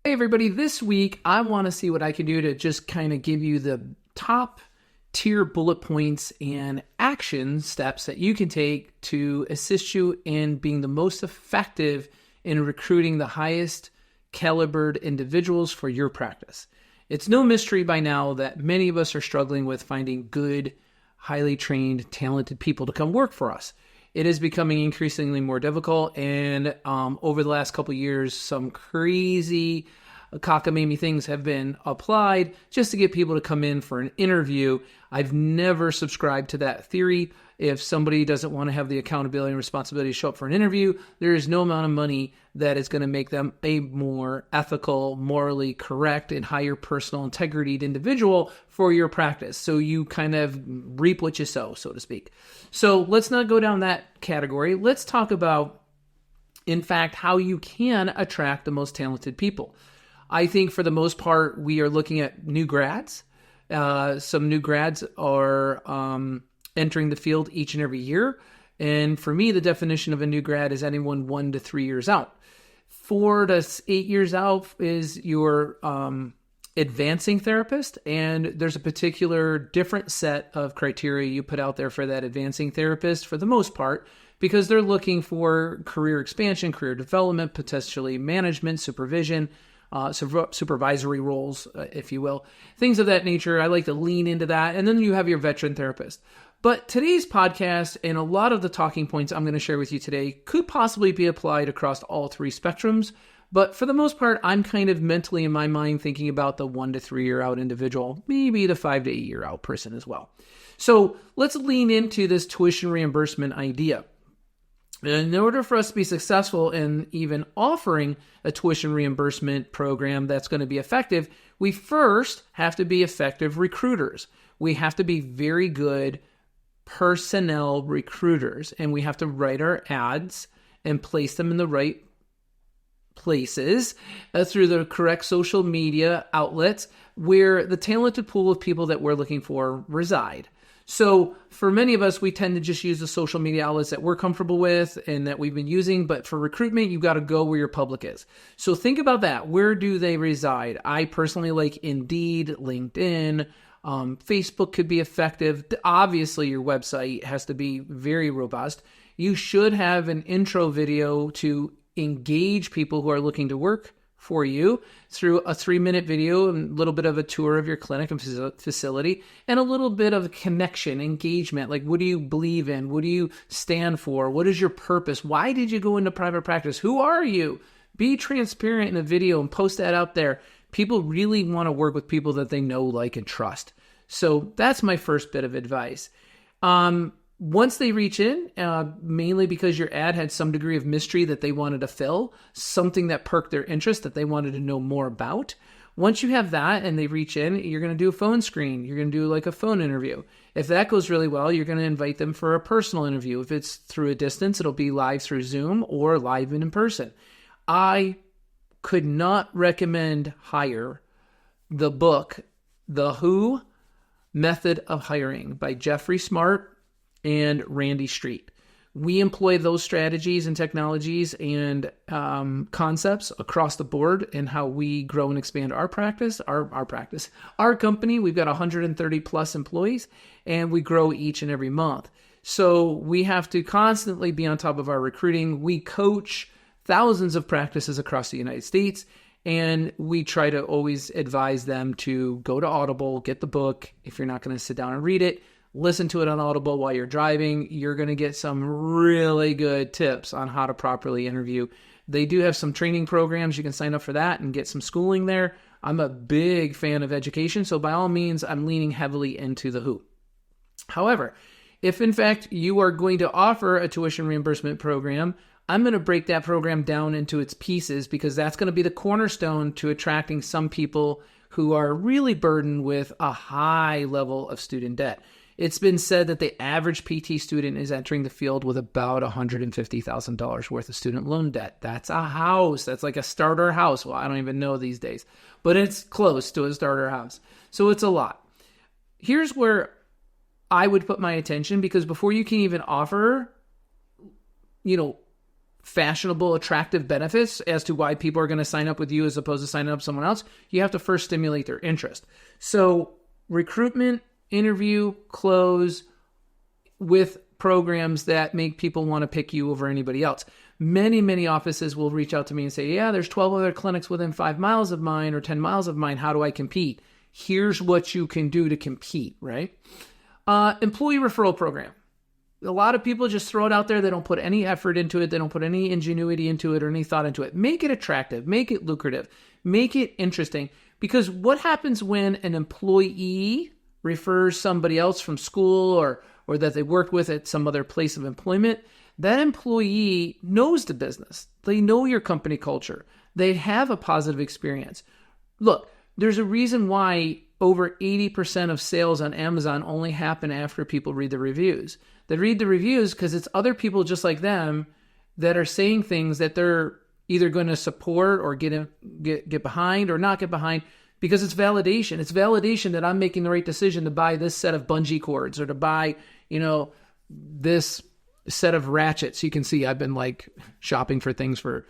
Hey everybody, this week I want to see what I can do to just kind of give you the top tier bullet points and action steps that you can take to assist you in being the most effective in recruiting the highest calibered individuals for your practice. It's no mystery by now that many of us are struggling with finding good, highly trained, talented people to come work for us. It is becoming increasingly more difficult, and over the last couple of years, some crazy cockamamie things have been applied just to get people to come in for an interview. I've never subscribed to that theory. If somebody doesn't want to have the accountability and responsibility to show up for an interview, there is no amount of money that is going to make them a more ethical, morally correct, and higher personal integrity individual for your practice. So you kind of reap what you sow, so to speak. So let's not go down that category. Let's talk about, in fact, how you can attract the most talented people. I think for the most part, we are looking at new grads. Some new grads are entering the field each and every year. And for me, the definition of a new grad is anyone 1 to 3 years out. 4 to 8 years out is your advancing therapist. And there's a particular different set of criteria you put out there for that advancing therapist for the most part, because they're looking for career expansion, career development, potentially management, supervision, supervisory roles, if you will, things of that nature. I like to lean into that. And then you have your veteran therapist. But today's podcast and a lot of the talking points I'm going to share with you today could possibly be applied across all three spectrums. But for the most part, I'm kind of mentally in my mind thinking about the 1 to 3 year out individual, maybe the 5 to 8 year out person as well. So let's lean into this tuition reimbursement idea. In order for us to be successful in even offering a tuition reimbursement program that's going to be effective, we first have to be effective recruiters. We have to be very good personnel recruiters, and we have to write our ads and place them in the right places through the correct social media outlets where the talented pool of people that we're looking for reside. So for many of us, we tend to just use the social media outlets that we're comfortable with and that we've been using. But for recruitment, you've got to go where your public is. So think about that. Where do they reside? I personally like Indeed, LinkedIn, Facebook could be effective. Obviously, your website has to be very robust. You should have an intro video to engage people who are looking to work for you through a 3-minute video and a little bit of a tour of your clinic and facility and a little bit of connection, engagement. Like, what do you believe in? What do you stand for? What is your purpose? Why did you go into private practice? Who are you? Be transparent in a video and post that out there. People really want to work with people that they know, like, and trust. So that's my first bit of advice. Once they reach in, mainly because your ad had some degree of mystery that they wanted to fill, something that perked their interest that they wanted to know more about. Once you have that and they reach in, you're going to do a phone screen. You're going to do like a phone interview. If that goes really well, you're going to invite them for a personal interview. If it's through a distance, it'll be live through Zoom or live and in person. I could not recommend higher the book, The Who Method of Hiring by Jeffrey Smart and Randy Street. We employ those strategies and technologies and concepts across the board in how we grow and expand our practice, our company. We've got 130 plus employees, and we grow each and every month. So we have to constantly be on top of our recruiting. We coach thousands of practices across the United States, and we try to always advise them to go to Audible, get the book. If you're not going to sit down and read it, listen to it on Audible while you're driving. You're going to get some really good tips on how to properly interview. They do have some training programs. You can sign up for that and get some schooling there. I'm a big fan of education, so by all means, I'm leaning heavily into the who. However, if in fact you are going to offer a tuition reimbursement program, I'm going to break that program down into its pieces because that's going to be the cornerstone to attracting some people who are really burdened with a high level of student debt. It's been said that the average PT student is entering the field with about $150,000 worth of student loan debt. That's a house. That's like a starter house. Well, I don't even know these days, but it's close to a starter house. So it's a lot. Here's where I would put my attention, because before you can even offer, fashionable, attractive benefits as to why people are going to sign up with you as opposed to signing up with someone else, you have to first stimulate their interest. So recruitment, interview, close with programs that make people want to pick you over anybody else. Many offices will reach out to me and say, yeah, there's 12 other clinics within 5 miles of mine or 10 miles of mine. How do I compete? Here's what you can do to compete, right? Employee referral program. A lot of people just throw it out there. They don't put any effort into it. They don't put any ingenuity into it or any thought into it. Make it attractive. Make it lucrative. Make it interesting. Because what happens when an employee refers somebody else from school or that they worked with at some other place of employment? That employee knows the business. They know your company culture. They have a positive experience. Look, there's a reason why over 80% of sales on Amazon only happen after people read the reviews. They read the reviews because it's other people just like them that are saying things that they're either going to support or get behind or not get behind, because it's validation. It's validation that I'm making the right decision to buy this set of bungee cords or to buy, this set of ratchets. You can see I've been like shopping for things for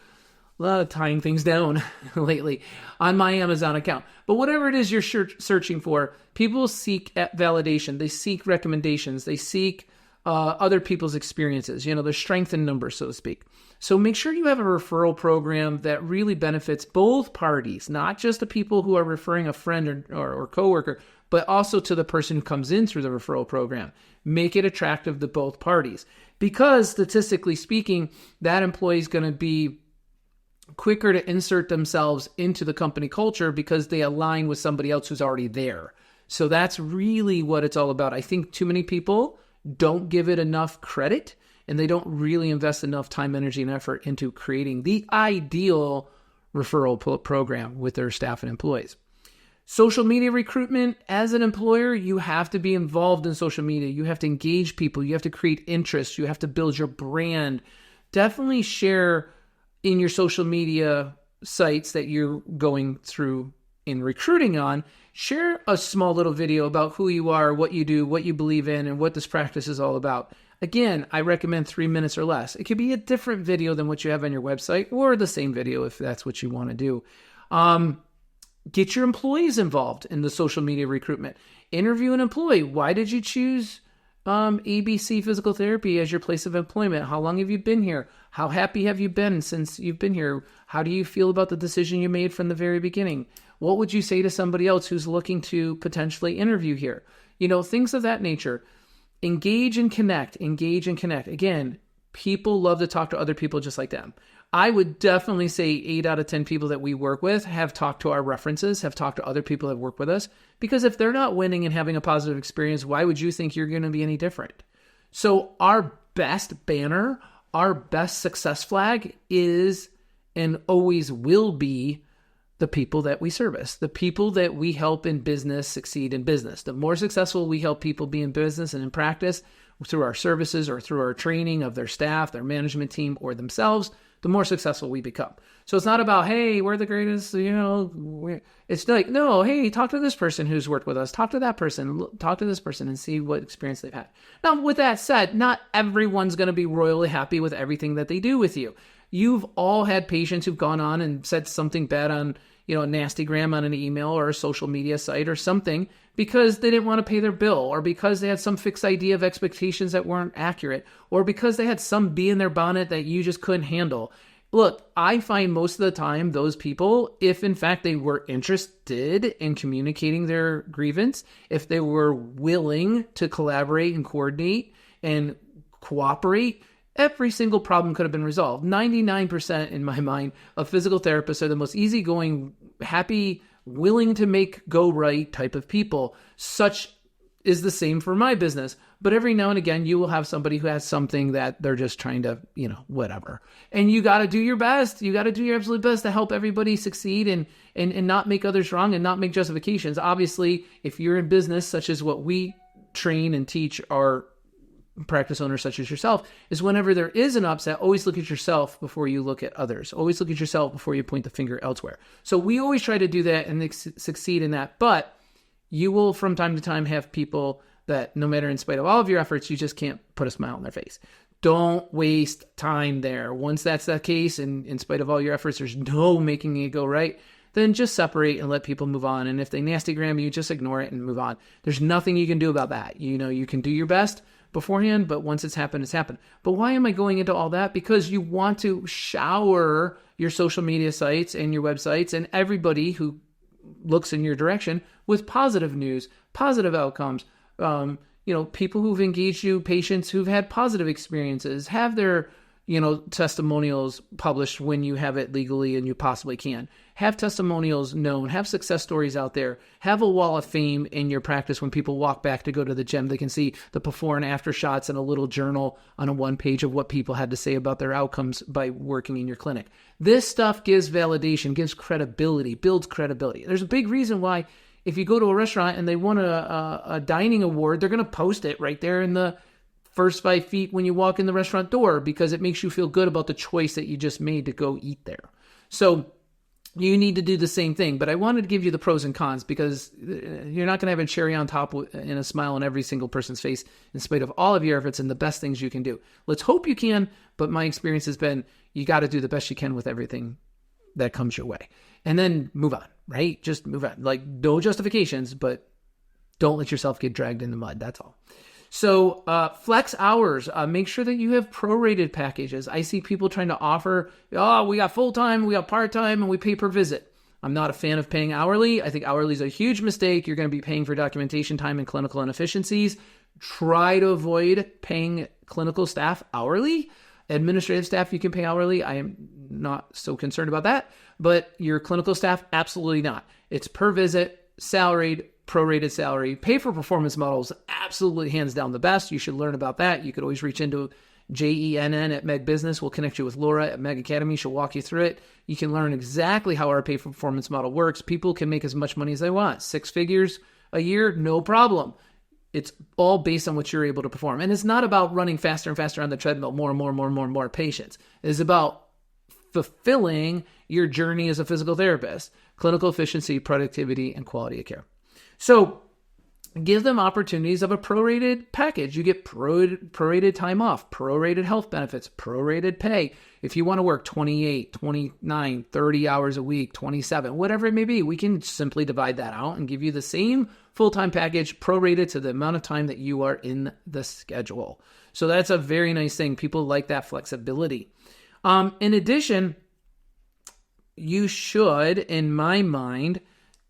a lot of tying things down lately on my Amazon account. But whatever it is you're searching for, people seek validation. They seek recommendations. They seek other people's experiences, their strength in numbers, so to speak. So make sure you have a referral program that really benefits both parties, not just the people who are referring a friend or coworker, but also to the person who comes in through the referral program. Make it attractive to both parties, because statistically speaking, that employee is going to be quicker to insert themselves into the company culture because they align with somebody else who's already there. So that's really what it's all about. I think too many people don't give it enough credit, and they don't really invest enough time, energy, and effort into creating the ideal referral program with their staff and employees. Social media recruitment. As an employer, you have to be involved in social media. You have to engage people. You have to create interest. You have to build your brand. Definitely share in your social media sites that you're going through in recruiting on. Share a small little video about who you are, what you do, what you believe in, and what this practice is all about. Again, I recommend 3 minutes or less. It could be a different video than what you have on your website, or the same video if that's what you want to do. Get your employees involved in the social media recruitment. Interview an employee. Why did you choose ABC Physical Therapy as your place of employment? How long have you been here? How happy have you been since you've been here? How do you feel about the decision you made from the very beginning? What would you say to somebody else who's looking to potentially interview here? Things of that nature. Engage and connect. Again, people love to talk to other people just like them. I would definitely say 8 out of 10 people that we work with have talked to our references, have talked to other people that have worked with us. Because if they're not winning and having a positive experience, why would you think you're going to be any different? So our best banner, our best success flag is and always will be the people that we service, the people that we help in business succeed in business. The more successful we help people be in business and in practice through our services or through our training of their staff, their management team, or themselves, the more successful we become. So it's not about, hey, we're the greatest, it's like, no, hey, talk to this person who's worked with us, talk to that person, talk to this person and see what experience they've had. Now, with that said, not everyone's going to be royally happy with everything that they do with you. You've all had patients who've gone on and said something bad on, a nasty gram on an email or a social media site or something because they didn't want to pay their bill, or because they had some fixed idea of expectations that weren't accurate, or because they had some bee in their bonnet that you just couldn't handle. Look, I find most of the time those people, if in fact they were interested in communicating their grievance, if they were willing to collaborate and coordinate and cooperate, every single problem could have been resolved. 99% in my mind of physical therapists are the most easygoing, happy, willing to make go right type of people. Such is the same for my business. But every now and again, you will have somebody who has something that they're just trying to, whatever. And you got to do your best. You got to do your absolute best to help everybody succeed and not make others wrong and not make justifications. Obviously, if you're in business, such as what we train and teach our practice owners such as yourself, is whenever there is an upset, always look at yourself before you look at others. Always look at yourself before you point the finger elsewhere. So we always try to do that and succeed in that. But you will from time to time have people that no matter in spite of all of your efforts, you just can't put a smile on their face. Don't waste time there. Once that's the case, and in spite of all your efforts, there's no making it go right, then just separate and let people move on. And if they nasty gram you, just ignore it and move on. There's nothing you can do about that. You can do your best beforehand, but once it's happened, it's happened. But why am I going into all that? Because you want to shower your social media sites and your websites and everybody who looks in your direction with positive news, positive outcomes. People who've engaged you, patients who've had positive experiences, have their, testimonials published when you have it legally and you possibly can. Have testimonials known, have success stories out there, have a wall of fame in your practice. When people walk back to go to the gym, they can see the before and after shots and a little journal on a one page of what people had to say about their outcomes by working in your clinic. This stuff gives validation, gives credibility, builds credibility. There's a big reason why if you go to a restaurant and they won a dining award, they're going to post it right there in the first 5 feet when you walk in the restaurant door, because it makes you feel good about the choice that you just made to go eat there. So you need to do the same thing. But I wanted to give you the pros and cons, because you're not going to have a cherry on top and a smile on every single person's face in spite of all of your efforts and the best things you can do. Let's hope you can. But my experience has been you got to do the best you can with everything that comes your way. And then move on, right? Just move on. Like, no justifications, but don't let yourself get dragged in the mud. That's all. So flex hours, make sure that you have prorated packages. I see people trying to offer, we got full-time, we got part-time, and we pay per visit. I'm not a fan of paying hourly. I think hourly is a huge mistake. You're going to be paying for documentation time and clinical inefficiencies. Try to avoid paying clinical staff hourly. Administrative staff, you can pay hourly. I am not so concerned about that. But your clinical staff, absolutely not. It's per visit, salaried, prorated salary. Pay for performance models, absolutely hands down the best. You should learn about that. You could always reach into JENN at Meg Business. We'll connect you with Laura at Meg Academy. She'll walk you through it. You can learn exactly how our pay for performance model works. People can make as much money as they want. 6 figures a year, no problem. It's all based on what you're able to perform. And it's not about running faster and faster on the treadmill, more and more patients. It's about fulfilling your journey as a physical therapist, clinical efficiency, productivity, and quality of care. So give them opportunities of a prorated package. You get prorated time off, prorated health benefits, prorated pay. If you want to work 28, 29, 30 hours a week, 27, whatever it may be, we can simply divide that out and give you the same full-time package prorated to the amount of time that you are in the schedule. So that's a very nice thing. People like that flexibility. In addition, you should, in my mind,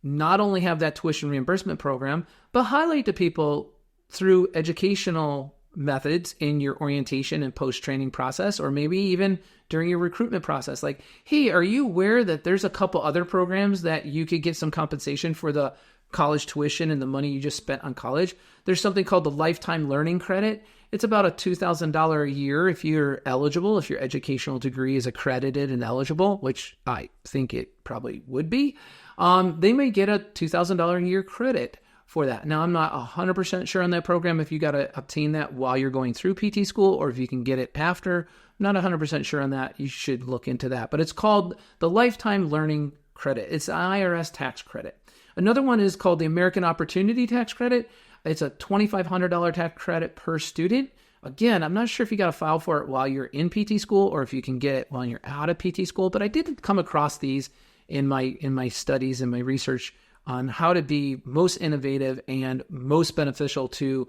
not only have that tuition reimbursement program, but highlight to people through educational methods in your orientation and post-training process, or maybe even during your recruitment process. Like, hey, are you aware that there's a couple other programs that you could get some compensation for the college tuition and the money you just spent on college? There's something called the Lifetime Learning Credit. It's about a $2,000 a year if you're eligible, if your educational degree is accredited and eligible, which I think it probably would be. They may get a $2,000 a year credit for that. Now, I'm not 100% sure on that program if you got to obtain that while you're going through PT school or if you can get it after. I'm not 100% sure on that. You should look into that. But it's called the Lifetime Learning Credit. It's an IRS tax credit. Another one is called the American Opportunity Tax Credit. It's a $2,500 tax credit per student. Again, I'm not sure if you got to file for it while you're in PT school or if you can get it while you're out of PT school, but I did come across these in my studies and my research on how to be most innovative and most beneficial to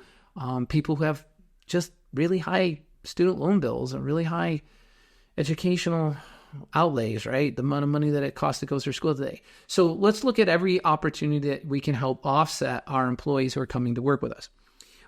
people who have just really high student loan bills and really high educational outlays, right? The amount of money that it costs to go through school today. So let's look at every opportunity that we can help offset our employees who are coming to work with us.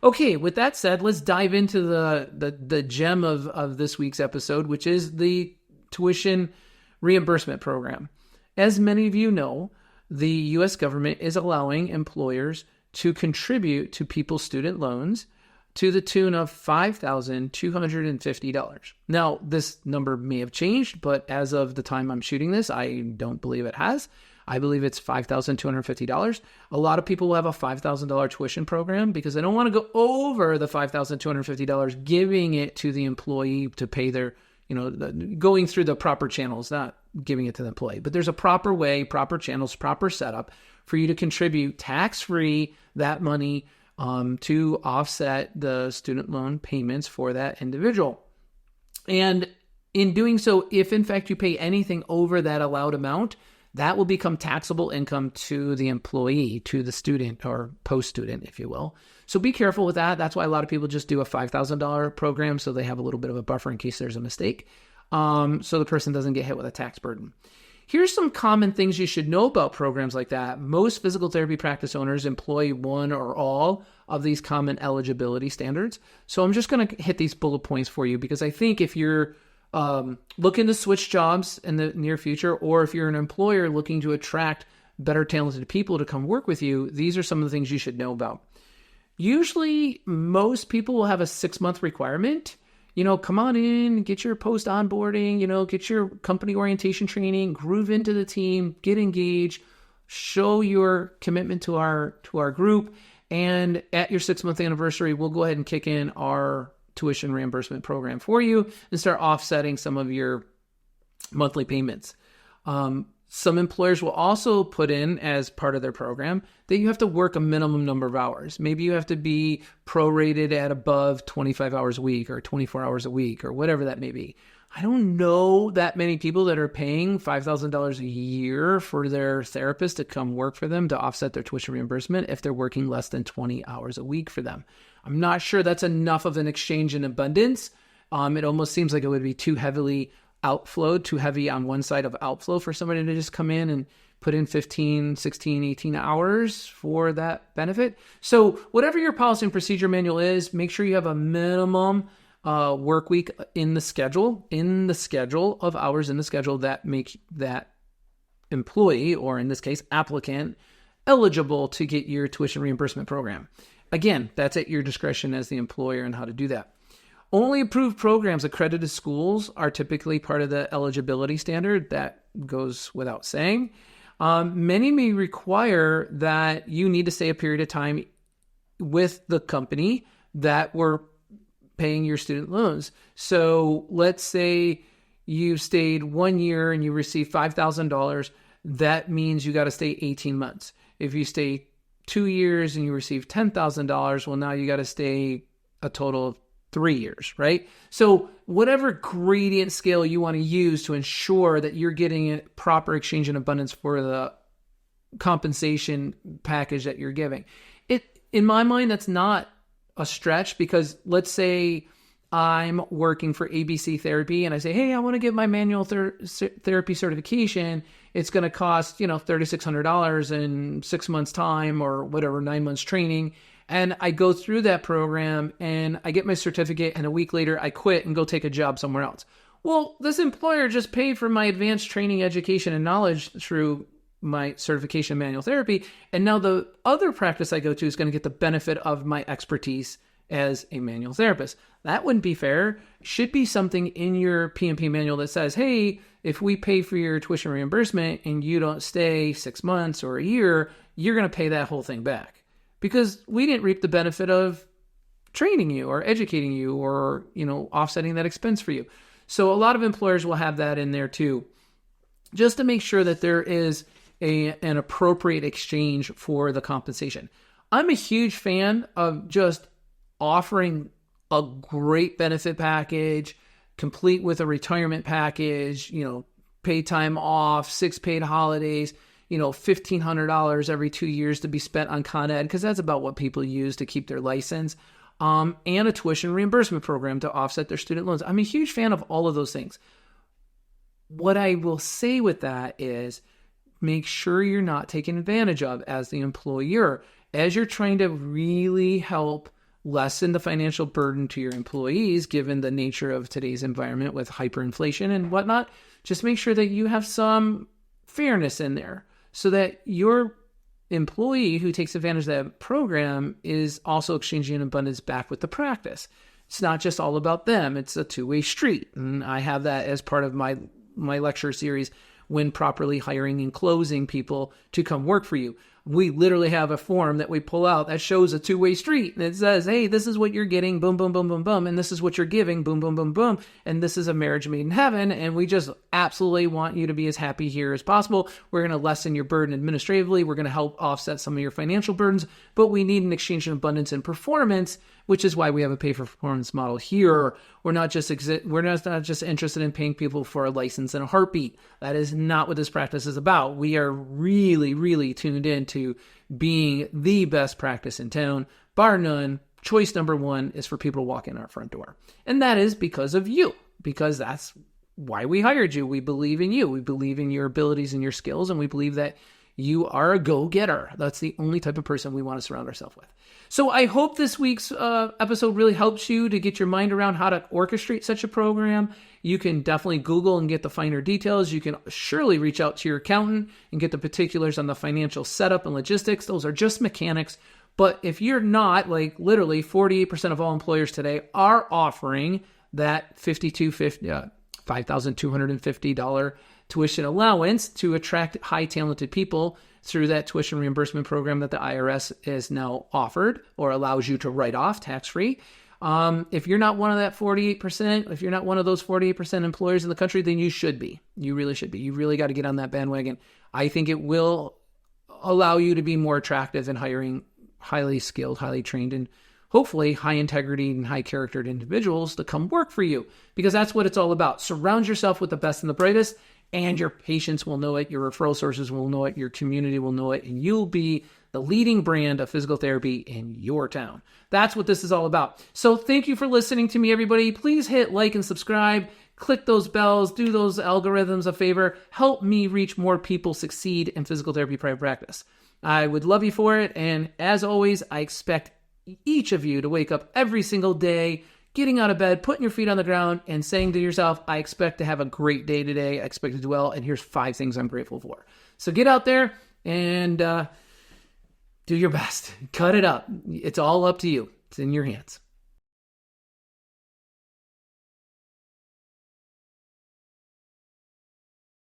Okay, with that said, let's dive into the gem of this week's episode, which is the tuition reimbursement program. As many of you know, the U.S. government is allowing employers to contribute to people's student loans to the tune of $5,250. Now, this number may have changed, but as of the time I'm shooting this, I don't believe it has. I believe it's $5,250. A lot of people will have a $5,000 tuition program because they don't want to go over the $5,250, giving it to the employee to pay their, going through the proper channels, not giving it to the employee. But there's a proper way, proper channels, proper setup for you to contribute tax-free that money to offset the student loan payments for that individual. And in doing so, if in fact you pay anything over that allowed amount, that will become taxable income to the employee, to the student or post-student, if you will. So be careful with that. That's why a lot of people just do a $5,000 program so they have a little bit of a buffer in case there's a mistake, so the person doesn't get hit with a tax burden. Here's some common things you should know about programs like that. Most physical therapy practice owners employ one or all of these common eligibility standards. So I'm just going to hit these bullet points for you because I think if you're looking to switch jobs in the near future, or if you're an employer looking to attract better talented people to come work with you, these are some of the things you should know about. Usually, most people will have a 6-month requirement. Come on in, get your post onboarding, get your company orientation training, groove into the team, get engaged, show your commitment to our group. And at your 6-month anniversary, we'll go ahead and kick in our tuition reimbursement program for you and start offsetting some of your monthly payments. Some employers will also put in as part of their program that you have to work a minimum number of hours. Maybe you have to be prorated at above 25 hours a week or 24 hours a week or whatever that may be. I don't know that many people that are paying $5,000 a year for their therapist to come work for them to offset their tuition reimbursement if they're working less than 20 hours a week for them. I'm not sure that's enough of an exchange in abundance. It almost seems like it would be too heavily outflow, too heavy on one side of outflow for somebody to just come in and put in 15, 16, 18 hours for that benefit. So whatever your policy and procedure manual is, make sure you have a minimum work week in the schedule of hours in the schedule that make that employee, or in this case, applicant, eligible to get your tuition reimbursement program. Again, that's at your discretion as the employer and how to do that. Only approved programs, accredited schools, are typically part of the eligibility standard. That goes without saying. Many may require that you need to stay a period of time with the company that were paying your student loans. So let's say you stayed 1 year and you received $5,000. That means you got to stay 18 months. If you stay 2 years and you receive $10,000, well, now you got to stay a total of 3 years, right? So whatever gradient scale you want to use to ensure that you're getting a proper exchange in abundance for the compensation package that you're giving. In my mind, that's not a stretch, because let's say I'm working for ABC Therapy and I say, hey, I want to get my manual therapy certification. It's going to cost, $3,600 in 6 months time or whatever, 9 months training. And I go through that program and I get my certificate, and a week later I quit and go take a job somewhere else. Well, this employer just paid for my advanced training, education, and knowledge through my certification in manual therapy. And now the other practice I go to is going to get the benefit of my expertise as a manual therapist. That wouldn't be fair. Should be something in your PMP manual that says, hey, if we pay for your tuition reimbursement and you don't stay 6 months or a year, you're going to pay that whole thing back, because we didn't reap the benefit of training you or educating you or, offsetting that expense for you. So a lot of employers will have that in there too, just to make sure that there is an appropriate exchange for the compensation. I'm a huge fan of just offering a great benefit package, complete with a retirement package, paid time off, 6 paid holidays, $1,500 every 2 years to be spent on Con Ed, because that's about what people use to keep their license, and a tuition reimbursement program to offset their student loans. I'm a huge fan of all of those things. What I will say with that is make sure you're not taken advantage of as the employer, as you're trying to really help lessen the financial burden to your employees, given the nature of today's environment with hyperinflation and whatnot. Just make sure that you have some fairness in there so that your employee who takes advantage of that program is also exchanging an abundance back with the practice. It's not just all about them. It's a two-way street. And I have that as part of my lecture series, When Properly Hiring and Closing People to Come Work for You. we literally have a form that we pull out that shows a two-way street. And it says, hey, this is what you're getting, boom, boom, boom, boom, boom. And this is what you're giving, boom, boom, boom, boom. And this is a marriage made in heaven. And we just absolutely want you to be as happy here as possible. We're going to lessen your burden administratively. We're going to help offset some of your financial burdens. But we need an exchange of abundance and performance, which is why we have a pay-for-performance model here. We're not just interested in paying people for a license and a heartbeat. That is not what this practice is about. We are really, really tuned into being the best practice in town, bar none. Choice number one is for people to walk in our front door. And that is because of you, because that's why we hired you. We believe in you. We believe in your abilities and your skills, and we believe that you are a go-getter. That's the only type of person we want to surround ourselves with. So I hope this week's episode really helps you to get your mind around how to orchestrate such a program. You can definitely Google and get the finer details. You can surely reach out to your accountant and get the particulars on the financial setup and logistics. Those are just mechanics. But if you're not, like literally 48% of all employers today are offering that $5,250 tuition allowance to attract high talented people through that tuition reimbursement program that the IRS is now offered or allows you to write off tax-free. If you're not one of that 48%, if you're not one of those 48% employers in the country, then you should be. You really should be. You really got to get on that bandwagon. I think it will allow you to be more attractive in hiring highly skilled, highly trained, and hopefully high integrity and high charactered individuals to come work for you, because that's what it's all about. Surround yourself with the best and the brightest, and your patients will know it, your referral sources will know it, your community will know it, and you'll be the leading brand of physical therapy in your town. That's what this is all about. So thank you for listening to me, everybody. Please hit like and subscribe, click those bells, do those algorithms a favor, help me reach more people succeed in physical therapy private practice. I would love you for it, and as always, I expect each of you to wake up every single day getting out of bed, putting your feet on the ground, and saying to yourself, I expect to have a great day today. I expect to do well, and here's 5 things I'm grateful for. So get out there and do your best. Cut it up. It's all up to you. It's in your hands.